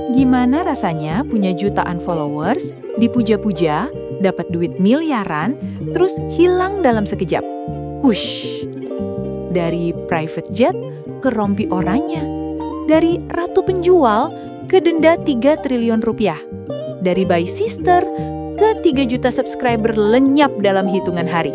Gimana rasanya punya jutaan followers, dipuja-puja, dapat duit miliaran, terus hilang dalam sekejap? Wush! Dari private jet ke rompi oranye, dari ratu penjual ke denda 3 triliun rupiah, dari by sister ke 3 juta subscriber lenyap dalam hitungan hari.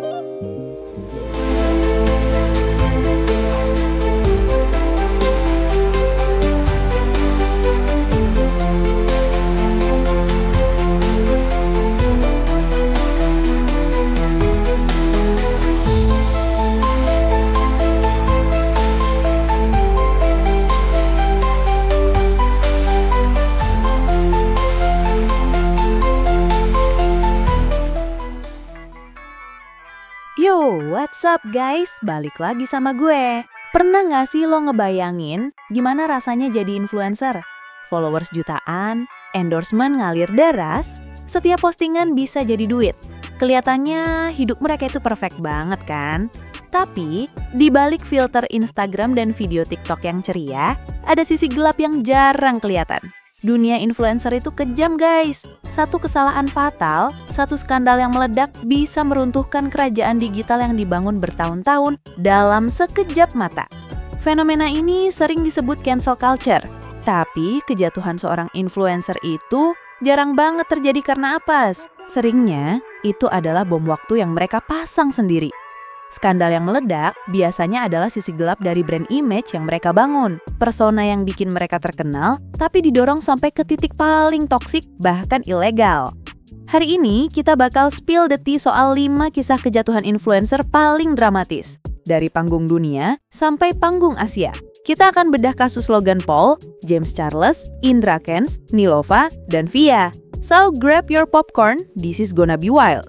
Yo, what's up guys? Balik lagi sama gue. Pernah gak sih lo ngebayangin gimana rasanya jadi influencer? Followers jutaan, endorsement ngalir deras, setiap postingan bisa jadi duit. Kelihatannya hidup mereka itu perfect banget kan? Tapi, di balik filter Instagram dan video TikTok yang ceria, ada sisi gelap yang jarang kelihatan. Dunia influencer itu kejam guys. Satu kesalahan fatal, satu skandal yang meledak bisa meruntuhkan kerajaan digital yang dibangun bertahun-tahun dalam sekejap mata. Fenomena ini sering disebut cancel culture. Tapi kejatuhan seorang influencer itu jarang banget terjadi karena apes. Seringnya itu adalah bom waktu yang mereka pasang sendiri. Skandal yang meledak biasanya adalah sisi gelap dari brand image yang mereka bangun. Persona yang bikin mereka terkenal, tapi didorong sampai ke titik paling toksik, bahkan ilegal. Hari ini kita bakal spill the tea soal 5 kisah kejatuhan influencer paling dramatis. Dari panggung dunia sampai panggung Asia. Kita akan bedah kasus Logan Paul, James Charles, Indra Kents, Nilova, dan Via. So grab your popcorn, this is gonna be wild.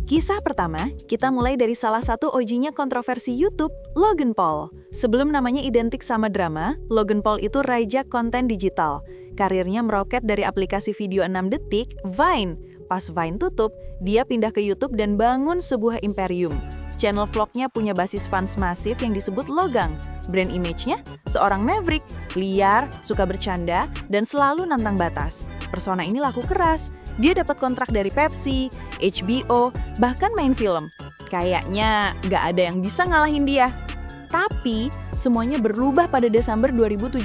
Kisah pertama, kita mulai dari salah satu OG-nya kontroversi YouTube, Logan Paul. Sebelum namanya identik sama drama, Logan Paul itu raja konten digital. Karirnya meroket dari aplikasi video 6 detik, Vine. Pas Vine tutup, dia pindah ke YouTube dan bangun sebuah imperium. Channel vlognya punya basis fans masif yang disebut Logang. Brand image-nya, seorang maverick, liar, suka bercanda, dan selalu nantang batas. Persona ini laku keras. Dia dapat kontrak dari Pepsi, HBO, bahkan main film. Kayaknya nggak ada yang bisa ngalahin dia. Tapi, semuanya berubah pada Desember 2017.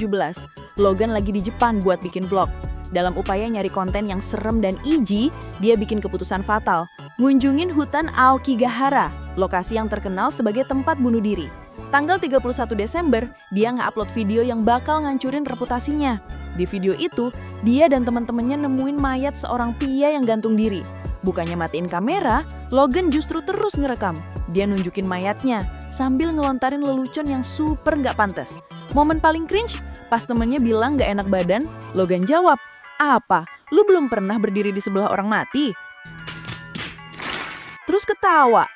Logan lagi di Jepang buat bikin vlog. Dalam upaya nyari konten yang serem dan edgy, dia bikin keputusan fatal. Ngunjungin hutan Aokigahara, lokasi yang terkenal sebagai tempat bunuh diri. Tanggal 31 Desember, dia nge-upload video yang bakal ngancurin reputasinya. Di video itu, dia dan teman-temannya nemuin mayat seorang pria yang gantung diri. Bukannya matiin kamera, Logan justru terus ngerekam. Dia nunjukin mayatnya, sambil ngelontarin lelucon yang super nggak pantas. Momen paling cringe, pas temennya bilang nggak enak badan, Logan jawab, "Apa? Lu belum pernah berdiri di sebelah orang mati?" Terus ketawa.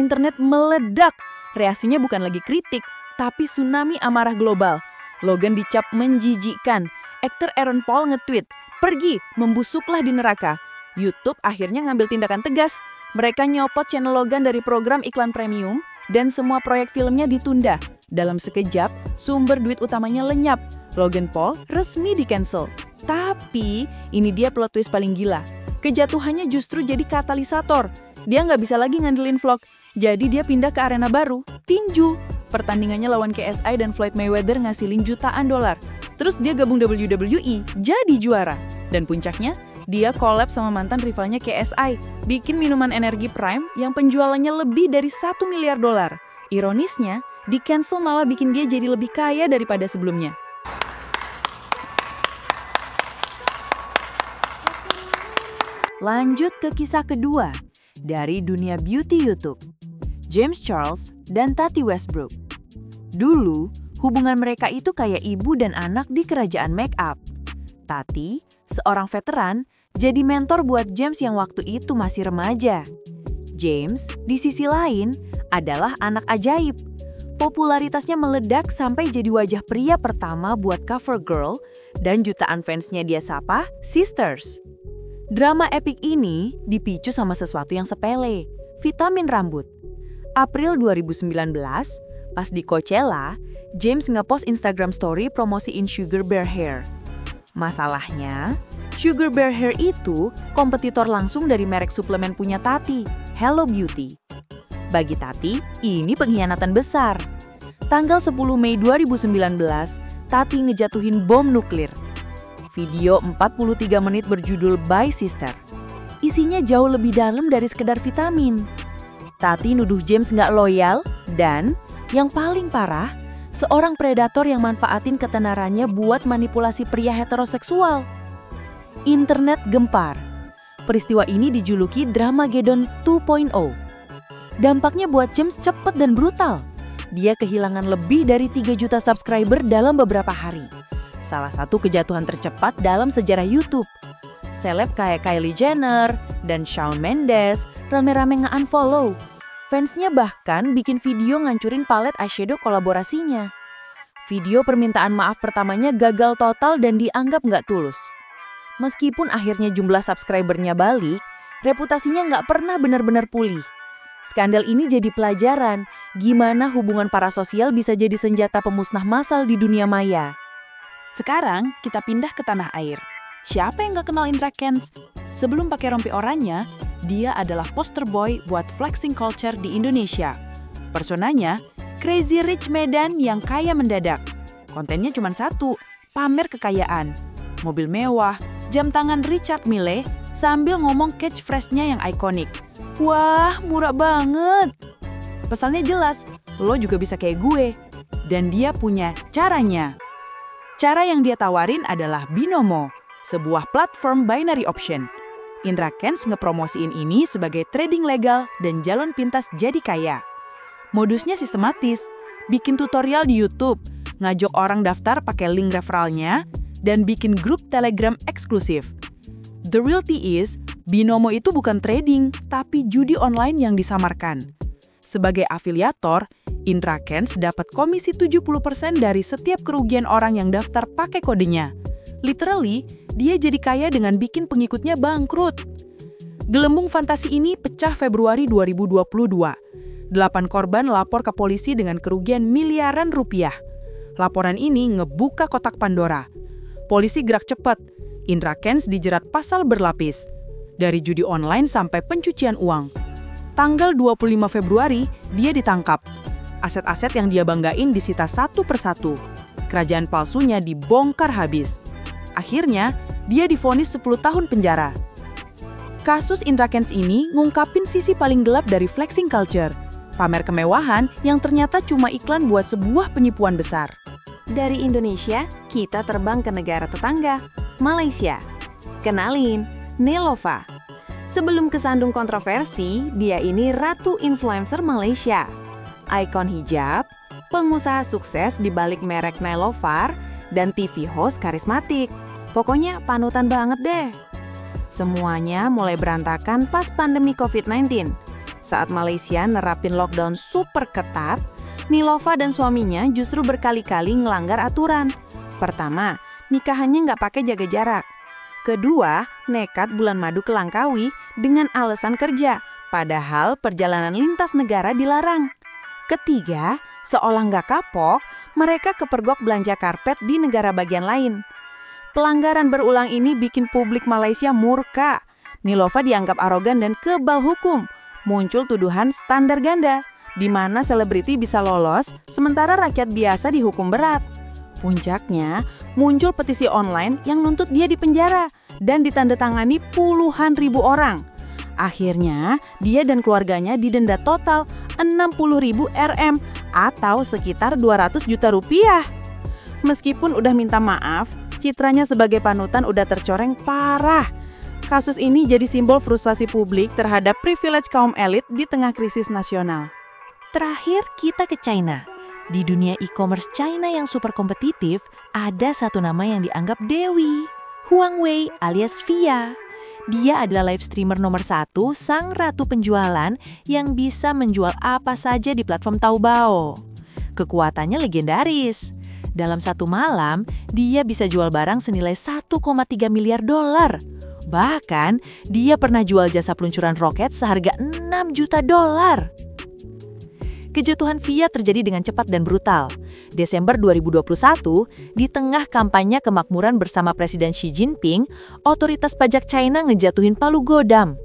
Internet meledak. Reaksinya bukan lagi kritik, tapi tsunami amarah global. Logan dicap menjijikkan. Aktor Aaron Paul nge-tweet, "Pergi, membusuklah di neraka." YouTube akhirnya ngambil tindakan tegas. Mereka nyopot channel Logan dari program iklan premium, dan semua proyek filmnya ditunda. Dalam sekejap, sumber duit utamanya lenyap. Logan Paul resmi di-cancel. Tapi, ini dia plot twist paling gila. Kejatuhannya justru jadi katalisator. Dia nggak bisa lagi ngandelin vlog, jadi dia pindah ke arena baru, tinju. Pertandingannya lawan KSI dan Floyd Mayweather ngasilin jutaan dolar. Terus dia gabung WWE, jadi juara. Dan puncaknya, dia collab sama mantan rivalnya KSI, bikin minuman energi Prime yang penjualannya lebih dari 1 miliar dolar. Ironisnya, di-cancel malah bikin dia jadi lebih kaya daripada sebelumnya. Lanjut ke kisah kedua, dari dunia beauty YouTube. James Charles dan Tati Westbrook. Dulu, hubungan mereka itu kayak ibu dan anak di kerajaan make up. Tati, seorang veteran, jadi mentor buat James yang waktu itu masih remaja. James, di sisi lain, adalah anak ajaib. Popularitasnya meledak sampai jadi wajah pria pertama buat CoverGirl dan jutaan fansnya dia sapa Sisters. Drama epik ini dipicu sama sesuatu yang sepele, vitamin rambut. April 2019, pas di Coachella, James ngepost Instagram story promosiin Sugar Bear Hair. Masalahnya, Sugar Bear Hair itu kompetitor langsung dari merek suplemen punya Tati, Hello Beauty. Bagi Tati, ini pengkhianatan besar. Tanggal 10 Mei 2019, Tati ngejatuhin bom nuklir. Video 43 menit berjudul Bye Sister. Isinya jauh lebih dalam dari sekedar vitamin. Tati nuduh James nggak loyal dan, yang paling parah, seorang predator yang manfaatin ketenarannya buat manipulasi pria heteroseksual. Internet gempar. Peristiwa ini dijuluki Dramageddon 2.0. Dampaknya buat James cepet dan brutal. Dia kehilangan lebih dari 3 juta subscriber dalam beberapa hari. Salah satu kejatuhan tercepat dalam sejarah YouTube. Seleb kayak Kylie Jenner dan Shawn Mendes rame-rame nge-unfollow. Fansnya bahkan bikin video ngancurin palet eyeshadow kolaborasinya. Video permintaan maaf pertamanya gagal total dan dianggap nggak tulus. Meskipun akhirnya jumlah subscribernya balik, reputasinya nggak pernah benar-benar pulih. Skandal ini jadi pelajaran gimana hubungan parasosial bisa jadi senjata pemusnah massal di dunia maya. Sekarang kita pindah ke tanah air. Siapa yang nggak kenal Indra Kents? Sebelum pakai rompi oranye, dia adalah poster boy buat flexing culture di Indonesia. Personanya, Crazy Rich Medan yang kaya mendadak. Kontennya cuma satu, pamer kekayaan. Mobil mewah, jam tangan Richard Mille, sambil ngomong catchphrase-nya yang ikonik. Wah, murah banget. Pesannya jelas, lo juga bisa kayak gue. Dan dia punya caranya. Cara yang dia tawarin adalah Binomo, sebuah platform binary option. Indra Kents ngepromosiin ini sebagai trading legal dan jalan pintas jadi kaya. Modusnya sistematis, bikin tutorial di YouTube, ngajak orang daftar pakai link referralnya, dan bikin grup Telegram eksklusif. The reality is, Binomo itu bukan trading, tapi judi online yang disamarkan. Sebagai afiliator, Indra Kents dapat komisi 70% dari setiap kerugian orang yang daftar pakai kodenya. Literally, dia jadi kaya dengan bikin pengikutnya bangkrut. Gelembung fantasi ini pecah Februari 2022. 8 korban lapor ke polisi dengan kerugian miliaran rupiah. Laporan ini ngebuka kotak Pandora. Polisi gerak cepat. Indra Kents dijerat pasal berlapis. Dari judi online sampai pencucian uang. Tanggal 25 Februari, dia ditangkap. Aset-aset yang dia banggain disita satu persatu. Kerajaan palsunya dibongkar habis. Akhirnya, dia divonis 10 tahun penjara. Kasus Indra Kents ini ngungkapin sisi paling gelap dari flexing culture. Pamer kemewahan yang ternyata cuma iklan buat sebuah penipuan besar. Dari Indonesia, kita terbang ke negara tetangga, Malaysia. Kenalin, Neelofa. Sebelum kesandung kontroversi, dia ini ratu influencer Malaysia. Ikon hijab, pengusaha sukses di balik merek Neelofa, dan TV host karismatik. Pokoknya panutan banget deh. Semuanya mulai berantakan pas pandemi COVID-19. Saat Malaysia nerapin lockdown super ketat, Neelofa dan suaminya justru berkali-kali ngelanggar aturan. Pertama, nikahannya nggak pakai jaga jarak. Kedua, nekat bulan madu ke Langkawi dengan alasan kerja, padahal perjalanan lintas negara dilarang. Ketiga, seolah nggak kapok, mereka kepergok belanja karpet di negara bagian lain. Pelanggaran berulang ini bikin publik Malaysia murka. Neelofa dianggap arogan dan kebal hukum. Muncul tuduhan standar ganda, di mana selebriti bisa lolos, sementara rakyat biasa dihukum berat. Puncaknya, muncul petisi online yang nuntut dia dipenjara dan ditandatangani puluhan ribu orang. Akhirnya, dia dan keluarganya didenda total 60.000 Rm atau sekitar 200 juta rupiah. Meskipun udah minta maaf, citranya sebagai panutan udah tercoreng parah. Kasus ini jadi simbol frustasi publik terhadap privilege kaum elit di tengah krisis nasional. Terakhir, kita ke China. Di dunia e-commerce China yang super kompetitif, ada satu nama yang dianggap Dewi, Huang Wei alias Via. Dia adalah live streamer nomor 1, sang ratu penjualan yang bisa menjual apa saja di platform Taobao. Kekuatannya legendaris. Dalam satu malam, dia bisa jual barang senilai 1,3 miliar dolar. Bahkan, dia pernah jual jasa peluncuran roket seharga 6 juta dolar. Kejatuhan VIA terjadi dengan cepat dan brutal. Desember 2021, di tengah kampanye kemakmuran bersama Presiden Xi Jinping, otoritas pajak China ngejatuhin palu godam.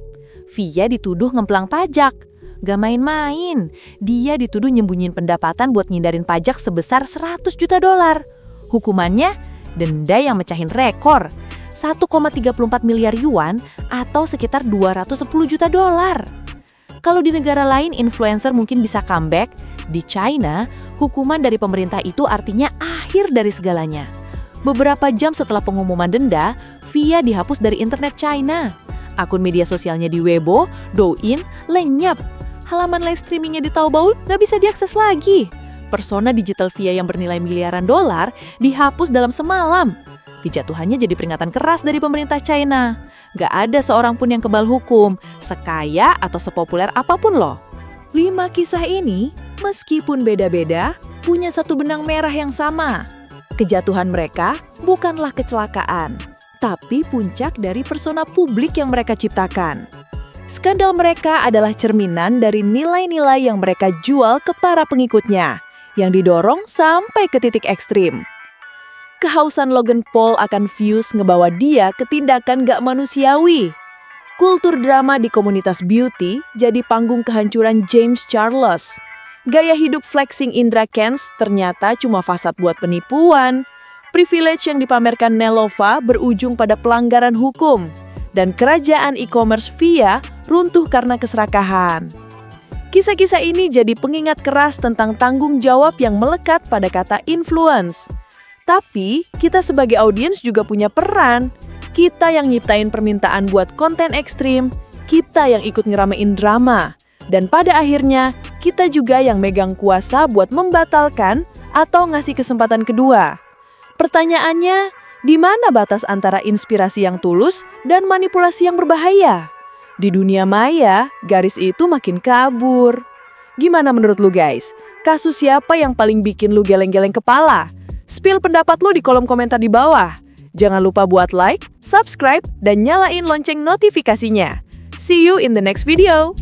VIA dituduh ngemplang pajak. Gak main-main, dia dituduh nyembunyiin pendapatan buat ngindarin pajak sebesar 100 juta dolar. Hukumannya, denda yang mecahin rekor, 1,34 miliar yuan atau sekitar 210 juta dolar. Kalau di negara lain influencer mungkin bisa comeback, di China, hukuman dari pemerintah itu artinya akhir dari segalanya. Beberapa jam setelah pengumuman denda, VIA dihapus dari internet China. Akun media sosialnya di Weibo, Douyin, lenyap. Halaman live streamingnya di Taobao nggak bisa diakses lagi. Persona digital VIA yang bernilai miliaran dolar dihapus dalam semalam. Kejatuhannya jadi peringatan keras dari pemerintah China. Gak ada seorang pun yang kebal hukum, sekaya atau sepopuler apapun loh. 5 kisah ini, meskipun beda-beda, punya satu benang merah yang sama. Kejatuhan mereka bukanlah kecelakaan, tapi puncak dari persona publik yang mereka ciptakan. Skandal mereka adalah cerminan dari nilai-nilai yang mereka jual ke para pengikutnya, yang didorong sampai ke titik ekstrim. Kehausan Logan Paul akan views ngebawa dia ke tindakan gak manusiawi. Kultur drama di komunitas beauty jadi panggung kehancuran James Charles. Gaya hidup flexing Indra Kents ternyata cuma fasad buat penipuan. Privilege yang dipamerkan Nelova berujung pada pelanggaran hukum. Dan kerajaan e-commerce VIA runtuh karena keserakahan. Kisah-kisah ini jadi pengingat keras tentang tanggung jawab yang melekat pada kata influence. Tapi, kita sebagai audiens juga punya peran. Kita yang nyiptain permintaan buat konten ekstrim, kita yang ikut ngeramein drama. Dan pada akhirnya, kita juga yang megang kuasa buat membatalkan atau ngasih kesempatan kedua. Pertanyaannya, di mana batas antara inspirasi yang tulus dan manipulasi yang berbahaya? Di dunia maya, garis itu makin kabur. Gimana menurut lu guys? Kasus siapa yang paling bikin lu geleng-geleng kepala? Spill pendapat lo di kolom komentar di bawah. Jangan lupa buat like, subscribe, dan nyalain lonceng notifikasinya. See you in the next video.